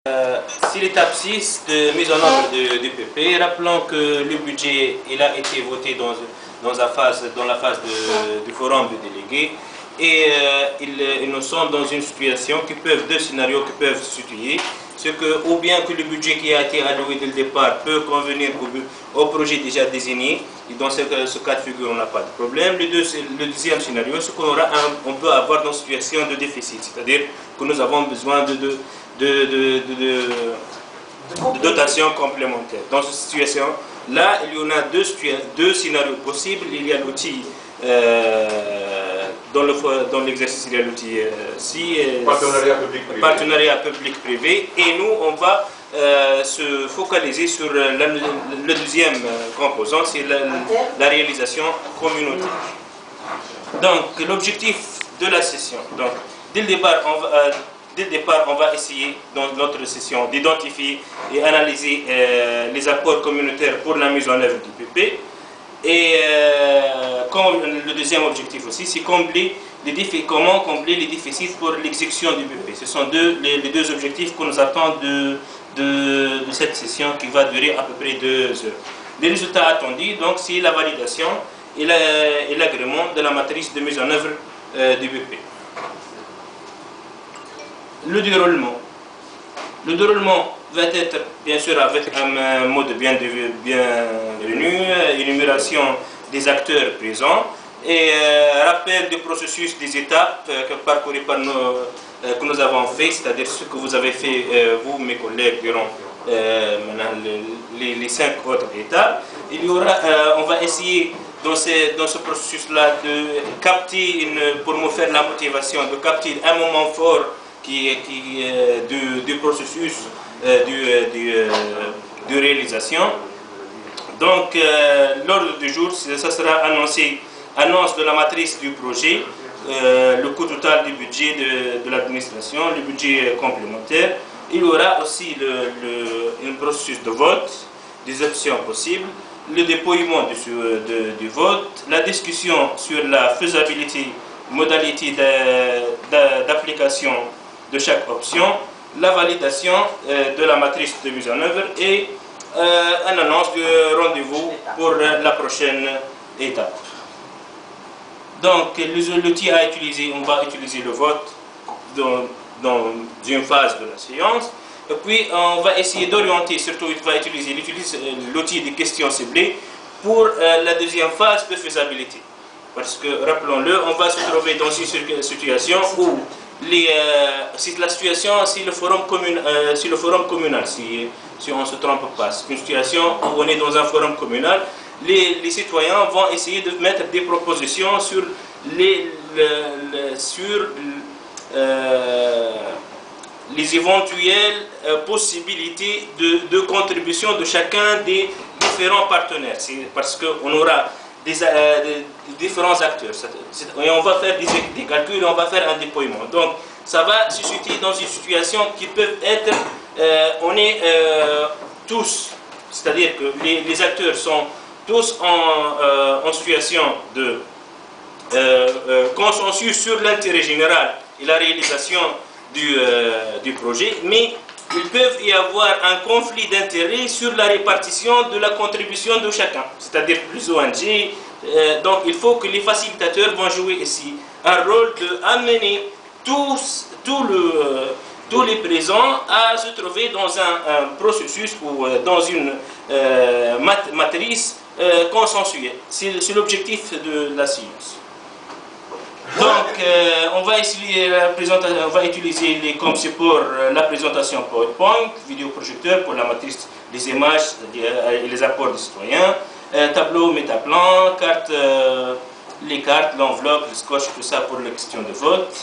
C'est l'étape 6 de mise en œuvre du PP. Rappelons que le budget il a été voté dans la phase du forum des délégués et nous sommes dans une situation deux scénarios qui peuvent se situer. C'est que, ou bien que le budget qui a été alloué dès le départ peut convenir au projet déjà désigné, et dans ce cas de figure on n'a pas de problème. Le deuxième scénario, c'est qu'on peut avoir une situation de déficit, c'est-à-dire que nous avons besoin de dotation complémentaire. Dans cette situation-là, il y en a deux scénarios possibles. Il y a l'outil, dans l'exercice, il y a l'outil partenariat public-privé. Et nous, on va se focaliser sur le deuxième composant, c'est la réalisation communautaire. Donc, l'objectif de la session, donc, dès le départ, on va essayer dans notre session d'identifier et analyser les apports communautaires pour la mise en œuvre du PP. Et le deuxième objectif aussi, c'est comment combler les déficits pour l'exécution du PP. Ce sont les deux objectifs que nous attendons de cette session qui va durer à peu près 2 heures. Les résultats attendus, donc, c'est la validation et l'agrément de la matrice de mise en œuvre du PP. Le déroulement va être bien sûr avec un mode bienvenu, énumération des acteurs présents et rappel du processus des étapes parcourues que nous avons fait, c'est-à-dire ce que vous avez fait, vous, mes collègues, durant les 5 autres étapes. On va essayer dans ce processus-là de capter, pour me faire la motivation, de capter un moment fort du processus de réalisation. Donc, l'ordre du jour, ça sera annonce de la matrice du projet, le coût total du budget de l'administration, le budget complémentaire. Il y aura aussi un processus de vote, des options possibles, le déploiement du vote, la discussion sur la faisabilité, modalité d'application de chaque option, la validation de la matrice de mise en œuvre et une annonce du rendez-vous pour la prochaine étape. Donc, l'outil à utiliser, on va utiliser le vote dans une phase de la séance. Et puis, on va essayer d'orienter, surtout, il va utiliser l'outil de questions ciblées pour la deuxième phase de faisabilité. Parce que, rappelons-le, on va se trouver dans une situation où c'est la situation, c'est le forum communal, si on ne se trompe pas. C'est une situation où on est dans un forum communal. Les citoyens vont essayer de mettre des propositions sur les éventuelles possibilités de contribution de chacun des différents partenaires. Parce qu'on aura des différents acteurs. Et on va faire des calculs et on va faire un déploiement. Donc, ça va se situer dans une situation qui peut être, on est tous, c'est-à-dire que les acteurs sont tous en situation de consensus sur l'intérêt général et la réalisation du projet, mais il peut y avoir un conflit d'intérêts sur la répartition de la contribution de chacun, c'est-à-dire les ONG. Donc il faut que les facilitateurs vont jouer ici un rôle d'amener tous les présents à se trouver dans un processus ou dans une matrice consensuelle. C'est l'objectif de la science. Donc, on va utiliser comme support la présentation PowerPoint, vidéoprojecteur pour la matrice des images et les apports des citoyens, tableau, métaplan, les cartes, l'enveloppe, le scotch, tout ça pour la question de vote.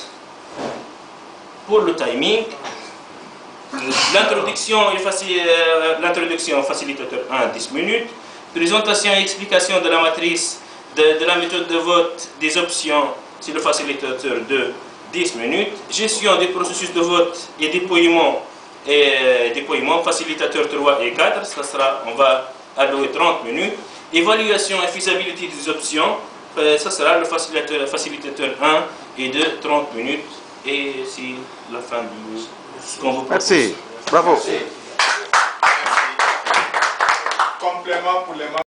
Pour le timing, l'introduction facilitateur 1, 10 minutes, présentation et explication de la matrice, de la méthode de vote, des options, c'est le facilitateur 2, 10 minutes, gestion des processus de vote et déploiement, facilitateur 3 et 4, on va allouer 30 minutes, évaluation et faisabilité des options, ça sera le facilitateur 1 et 2, 30 minutes, et c'est la fin de ce qu'on vous propose. Merci. Bravo. Merci. Complément pour les membres.